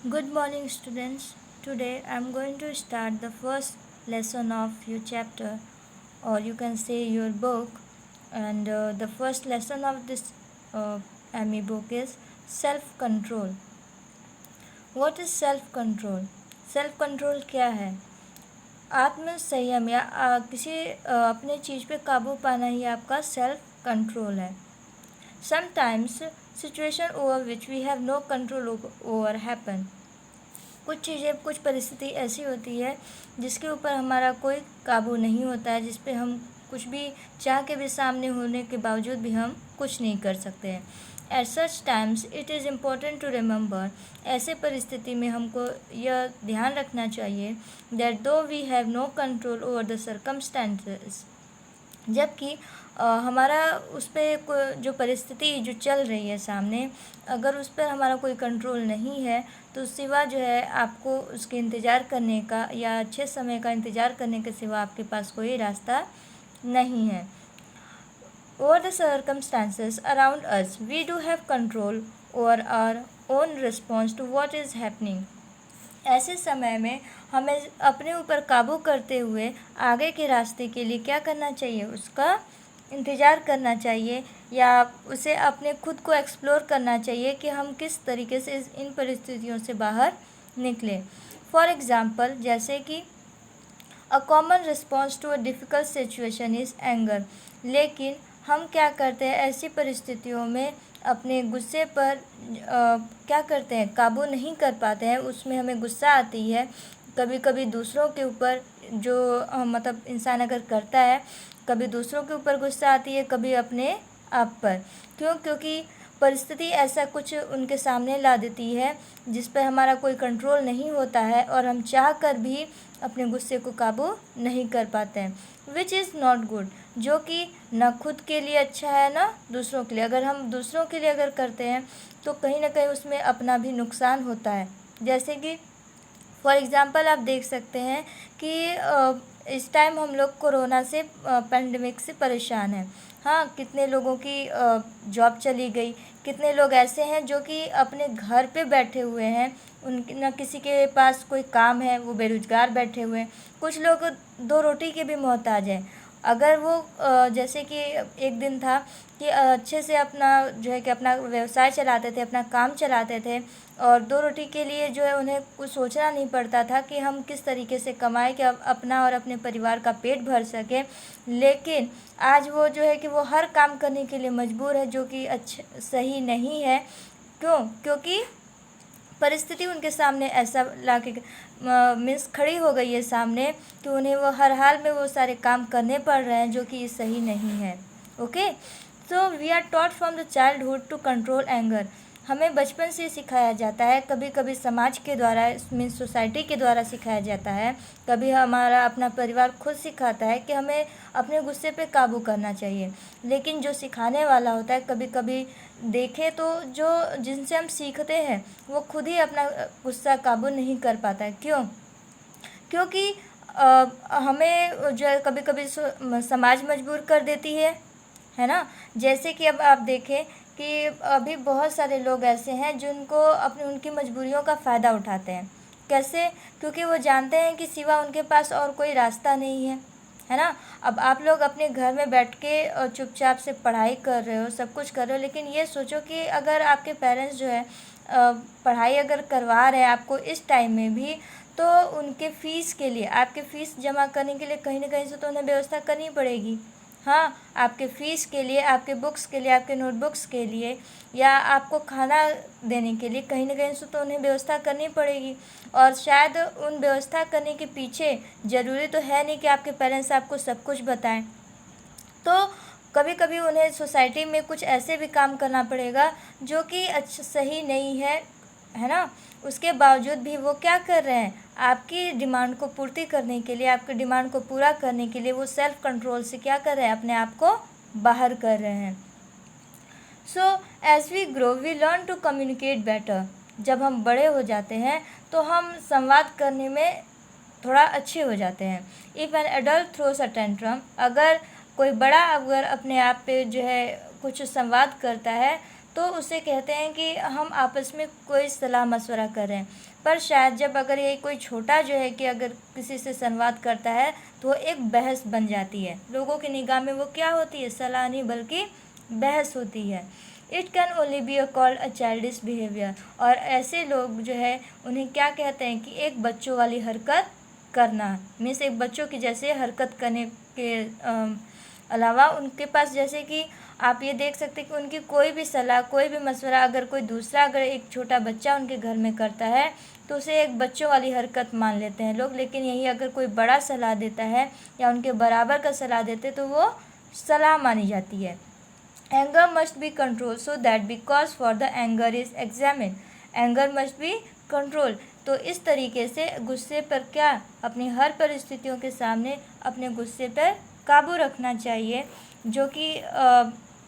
Good morning, students. Today I am going to start the first lesson of your chapter, or you can say your book. And the first lesson of this ME book is self control. What is self control? Self control क्या है? आत्म संयम या किसी अपने चीज़ पे काबू पाना ही आपका सेल्फ कंट्रोल है. Sometimes situation over which we have no control over happen. कुछ चीज़ें, कुछ परिस्थिति ऐसी होती है जिसके ऊपर हमारा कोई काबू नहीं होता है, जिस पे हम कुछ भी चाह के भी सामने होने के बावजूद भी हम कुछ नहीं कर सकते हैं. At such times it is important to remember, ऐसे परिस्थिति में हमको यह ध्यान रखना चाहिए that though we have no control over the circumstances, जबकि हमारा उस पर जो परिस्थिति जो चल रही है सामने, अगर उस पर हमारा कोई कंट्रोल नहीं है तो सिवा जो है आपको उसके इंतज़ार करने का या अच्छे समय का इंतज़ार करने के सिवा आपके पास कोई रास्ता नहीं है. Over the circumstances around us we do have control over our own response to what is happening. ऐसे समय में हमें अपने ऊपर काबू करते हुए आगे के रास्ते के लिए क्या करना चाहिए, उसका इंतज़ार करना चाहिए या उसे अपने खुद को एक्सप्लोर करना चाहिए कि हम किस तरीके से इन परिस्थितियों से बाहर निकलें. फॉर एग्ज़ाम्पल, जैसे कि a common response to a difficult situation is anger. लेकिन हम क्या करते हैं ऐसी परिस्थितियों में, अपने गुस्से पर क्या करते हैं, काबू नहीं कर पाते हैं, उसमें हमें गुस्सा आती है. कभी कभी दूसरों के ऊपर जो मतलब इंसान अगर करता है, कभी दूसरों के ऊपर गुस्सा आती है, कभी अपने आप पर. क्योंकि परिस्थिति ऐसा कुछ उनके सामने ला देती है जिस पर हमारा कोई कंट्रोल नहीं होता है और हम चाह कर भी अपने गुस्से को काबू नहीं कर पाते हैं, विच इज़ नॉट गुड, जो कि न खुद के लिए अच्छा है ना दूसरों के लिए. अगर हम दूसरों के लिए अगर करते हैं तो कहीं ना कहीं उसमें अपना भी नुकसान होता है. जैसे कि फॉर एग्ज़ाम्पल आप देख सकते हैं कि इस टाइम हम लोग कोरोना से पेंडेमिक से परेशान हैं. हाँ, कितने लोगों की जॉब चली गई, कितने लोग ऐसे हैं जो कि अपने घर पे बैठे हुए हैं, उनके न किसी के पास कोई काम है, वो बेरोज़गार बैठे हुए हैं. कुछ लोग दो रोटी के भी मोहताज हैं. अगर वो जैसे कि एक दिन था कि अच्छे से अपना जो है कि अपना व्यवसाय चलाते थे, अपना काम चलाते थे और दो रोटी के लिए जो है उन्हें कुछ सोचना नहीं पड़ता था कि हम किस तरीके से कमाएं कि अपना और अपने परिवार का पेट भर सकें. लेकिन आज वो जो है कि वो हर काम करने के लिए मजबूर है, जो कि अच्छा सही नहीं है. क्योंकि परिस्थिति उनके सामने ऐसा ला के मीन्स खड़ी हो गई है सामने कि उन्हें वो हर हाल में वो सारे काम करने पड़ रहे हैं जो कि सही नहीं है. Okay, so we are taught from the childhood to control anger. हमें बचपन से सिखाया जाता है, कभी कभी समाज के द्वारा मीन्स सोसाइटी के द्वारा सिखाया जाता है, कभी हमारा अपना परिवार खुद सिखाता है कि हमें अपने गुस्से पे काबू करना चाहिए. लेकिन जो सिखाने वाला होता है, कभी कभी देखें तो जो जिनसे हम सीखते हैं वो खुद ही अपना गुस्सा काबू नहीं कर पाता है. क्योंकि हमें जो है कभी कभी समाज मजबूर कर देती है ना. जैसे कि अब आप देखें कि अभी बहुत सारे लोग ऐसे हैं जिनको अपनी उनकी मजबूरियों का फ़ायदा उठाते हैं. कैसे? क्योंकि वो जानते हैं कि सिवा उनके पास और कोई रास्ता नहीं है ना. अब आप लोग अपने घर में बैठ के चुपचाप से पढ़ाई कर रहे हो, सब कुछ कर रहे हो, लेकिन ये सोचो कि अगर आपके पेरेंट्स जो है पढ़ाई अगर करवा रहे हैं आपको इस टाइम में भी, तो उनके फ़ीस के लिए, आपके फ़ीस जमा करने के लिए कहीं ना कहीं से तो उन्हें व्यवस्था करनी पड़ेगी. हाँ, आपके फ़ीस के लिए, आपके बुक्स के लिए, आपके नोटबुक्स के लिए या आपको खाना देने के लिए कहीं ना कहीं से तो उन्हें व्यवस्था करनी पड़ेगी. और शायद उन व्यवस्था करने के पीछे ज़रूरी तो है नहीं कि आपके पेरेंट्स आपको सब कुछ बताएं. तो कभी कभी उन्हें सोसाइटी में कुछ ऐसे भी काम करना पड़ेगा जो कि अच्छा सही नहीं है ना. उसके बावजूद भी वो क्या कर रहे हैं, आपकी डिमांड को पूर्ति करने के लिए, आपकी डिमांड को पूरा करने के लिए वो सेल्फ कंट्रोल से क्या कर रहे हैं, अपने आप को बाहर कर रहे हैं. So as we grow we learn to communicate better. जब हम बड़े हो जाते हैं तो हम संवाद करने में थोड़ा अच्छे हो जाते हैं. If an adult throws a tantrum, अगर कोई बड़ा अगर अपने आप पे जो है कुछ संवाद करता है तो उसे कहते हैं कि हम आपस में कोई सलाह मशवरा कर रहे हैं। पर शायद जब अगर ये कोई छोटा जो है कि अगर किसी से संवाद करता है तो एक बहस बन जाती है। लोगों की निगाह में वो क्या होती है, सलाह नहीं बल्कि बहस होती है। It can only be called a childish behaviour. और ऐसे लोग जो है उन्हें क्या कहते हैं कि एक बच्चों वाली हरकत करना, मीन्स एक बच्चों की जैसे हरकत करने के अलावा उनके पास, जैसे कि आप ये देख सकते हैं कि उनकी कोई भी सलाह, कोई भी मशवरा अगर कोई दूसरा, अगर एक छोटा बच्चा उनके घर में करता है तो उसे एक बच्चों वाली हरकत मान लेते हैं लोग। लेकिन यही अगर कोई बड़ा सलाह देता है या उनके बराबर का सलाह देते तो वो सलाह मानी जाती है। Anger must be control so that because for the anger is examine. Anger must be control. तो इस तरीके से गुस्से पर क्या, अपनी हर परिस्थितियों के सामने अपने गुस्से पर काबू रखना चाहिए, जो कि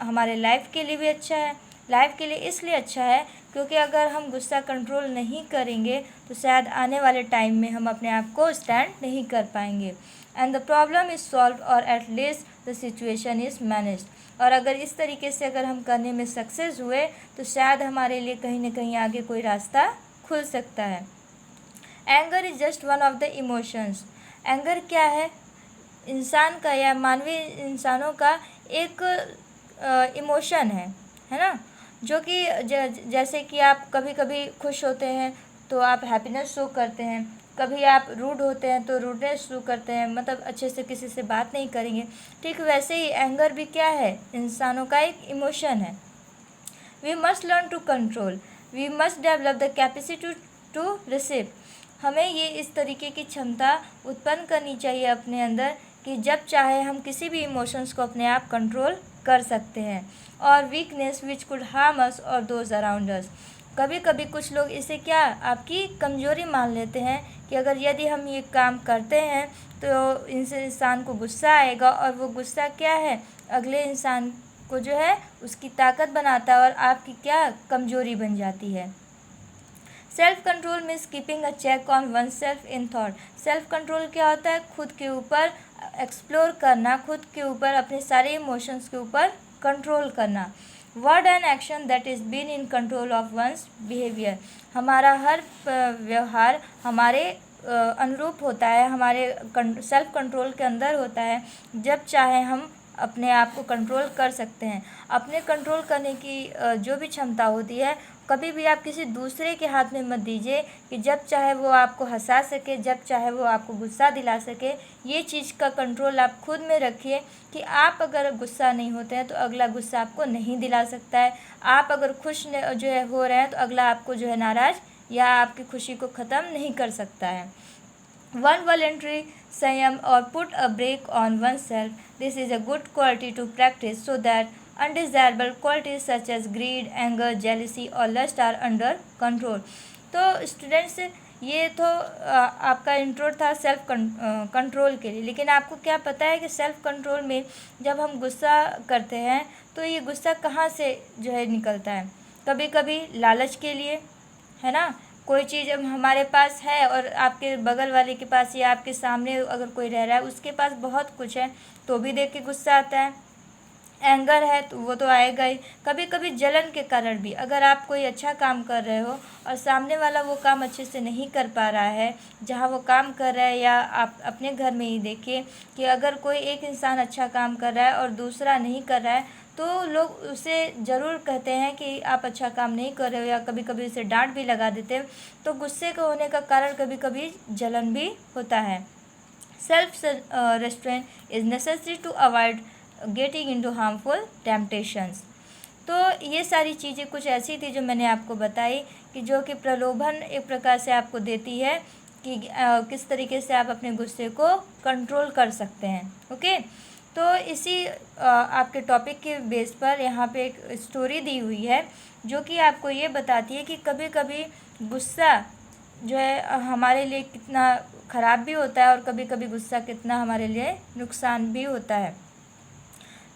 हमारे लाइफ के लिए भी अच्छा है। लाइफ के लिए इसलिए अच्छा है क्योंकि अगर हम गुस्सा कंट्रोल नहीं करेंगे तो शायद आने वाले टाइम में हम अपने आप को स्टैंड नहीं कर पाएंगे। And the problem is solve और at least the situation is managed. और अगर इस तरीके से अगर हम करने में सक्सेस हुए तो शायद हमारे लिए कहीं ना कहीं आगे कोई रास्ता खुल सकता है। Anger is just one of the emotions. Anger क्या है, इंसान का या मानवीय इंसानों का एक इमोशन है ना, जो कि जैसे कि आप कभी कभी खुश होते हैं तो आप हैप्पीनेस शो करते हैं, कभी आप रूड होते हैं तो रूडनेस शो करते हैं, मतलब अच्छे से किसी से बात नहीं करेंगे। ठीक वैसे ही एंगर भी क्या है, इंसानों का एक इमोशन है। We must learn to control, we must develop the capacity to receive. हमें ये इस तरीके की क्षमता उत्पन्न करनी चाहिए अपने अंदर कि जब चाहे हम किसी भी इमोशंस को अपने आप कंट्रोल कर सकते हैं। और weakness which could harm us और दोज अराउंड अस। कभी कभी कुछ लोग इसे क्या, आपकी कमज़ोरी मान लेते हैं कि अगर यदि हम ये काम करते हैं तो इनसे इंसान को गुस्सा आएगा, और वो गुस्सा क्या है, अगले इंसान को जो है उसकी ताकत बनाता है और आपकी क्या, कमज़ोरी बन जाती है। Self control means keeping a check on oneself in thought. Self control क्या होता है, खुद के ऊपर एक्सप्लोर करना, खुद के ऊपर अपने सारे इमोशंस के ऊपर कंट्रोल करना। Word and action that is been in control of one's behaviour. हमारा हर व्यवहार हमारे अनुरूप होता है, हमारे सेल्फ कंट्रोल के अंदर होता है। जब चाहे हम अपने आप को कंट्रोल कर सकते हैं। अपने कंट्रोल करने की जो भी क्षमता होती है, कभी भी आप किसी दूसरे के हाथ में मत दीजिए कि जब चाहे वो आपको हंसा सके, जब चाहे वो आपको गुस्सा दिला सके। ये चीज़ का कंट्रोल आप खुद में रखिए कि आप अगर गुस्सा नहीं होते हैं तो अगला गुस्सा आपको नहीं दिला सकता है। आप अगर खुश जो है हो रहे हैं तो अगला आपको जो है नाराज़ या आपकी खुशी को ख़त्म नहीं कर सकता है। वन वॉलेंट्री संयम और put a brake on oneself, this is a good quality to practise so that undesirable qualities such as greed, anger, jealousy और लस्ट आर अंडर कंट्रोल। तो स्टूडेंट्स, ये तो आपका इंट्रो था सेल्फ कंट्रोल के लिए। लेकिन आपको क्या पता है कि सेल्फ कंट्रोल में जब हम गुस्सा करते हैं तो ये गुस्सा कहाँ से जो है निकलता है। कभी कभी लालच के लिए, है ना, कोई चीज़ अब हमारे पास है और आपके बगल वाले के पास या आपके सामने अगर कोई रह रहा है उसके पास बहुत कुछ है तो भी देख के गुस्सा आता है। एंगर है तो वो तो आएगा ही। कभी कभी जलन के कारण भी, अगर आप कोई अच्छा काम कर रहे हो और सामने वाला वो काम अच्छे से नहीं कर पा रहा है जहाँ वो काम कर रहा है, या आप अपने घर में ही देखिए कि अगर कोई एक इंसान अच्छा काम कर रहा है और दूसरा नहीं कर रहा है तो लोग उसे ज़रूर कहते हैं कि आप अच्छा काम नहीं कर रहे हो, या कभी कभी उसे डांट भी लगा देते हैं। तो गुस्से के होने का कारण कभी कभी जलन भी होता है। Self restraint is necessary to avoid getting into harmful temptations. तो ये सारी चीज़ें कुछ ऐसी थी जो मैंने आपको बताई कि जो कि प्रलोभन एक प्रकार से आपको देती है कि किस तरीके से आप अपने गुस्से को कंट्रोल कर सकते हैं। ओके, तो इसी आपके टॉपिक के बेस पर यहाँ पे एक स्टोरी दी हुई है जो कि आपको ये बताती है कि कभी कभी गुस्सा जो है हमारे लिए कितना ख़राब भी होता है और कभी कभी गुस्सा कितना हमारे लिए नुकसान भी होता है।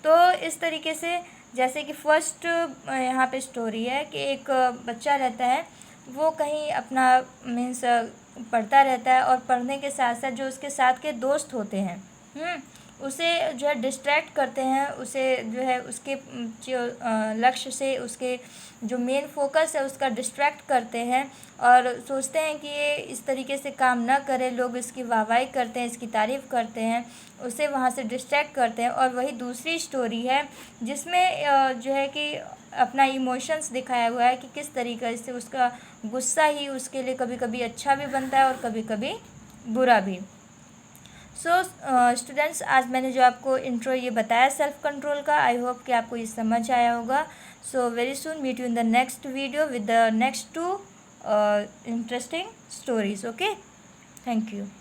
तो इस तरीके से जैसे कि फर्स्ट यहाँ पे स्टोरी है कि एक बच्चा रहता है, वो कहीं अपना मीन्स पढ़ता रहता है और पढ़ने के साथ साथ जो उसके साथ के दोस्त होते हैं उसे जो है डिस्ट्रैक्ट करते हैं, उसे जो है उसके जो लक्ष्य से, उसके जो मेन फोकस है उसका डिस्ट्रैक्ट करते हैं और सोचते हैं कि ये इस तरीके से काम ना करे, लोग इसकी वाहवाही करते हैं, इसकी तारीफ़ करते हैं, उसे वहाँ से डिस्ट्रैक्ट करते हैं। और वही दूसरी स्टोरी है जिसमें जो है कि अपना इमोशंस दिखाया हुआ है कि किस तरीके से उसका गुस्सा ही उसके लिए कभी कभी अच्छा भी बनता है और कभी कभी बुरा भी। सो स्टूडेंट्स, आज मैंने जो आपको इंट्रो ये बताया सेल्फ कंट्रोल का, आई होप कि आपको ये समझ आया होगा। So very soon meet you in the next video with the next 2 interesting stories. Okay, thank you.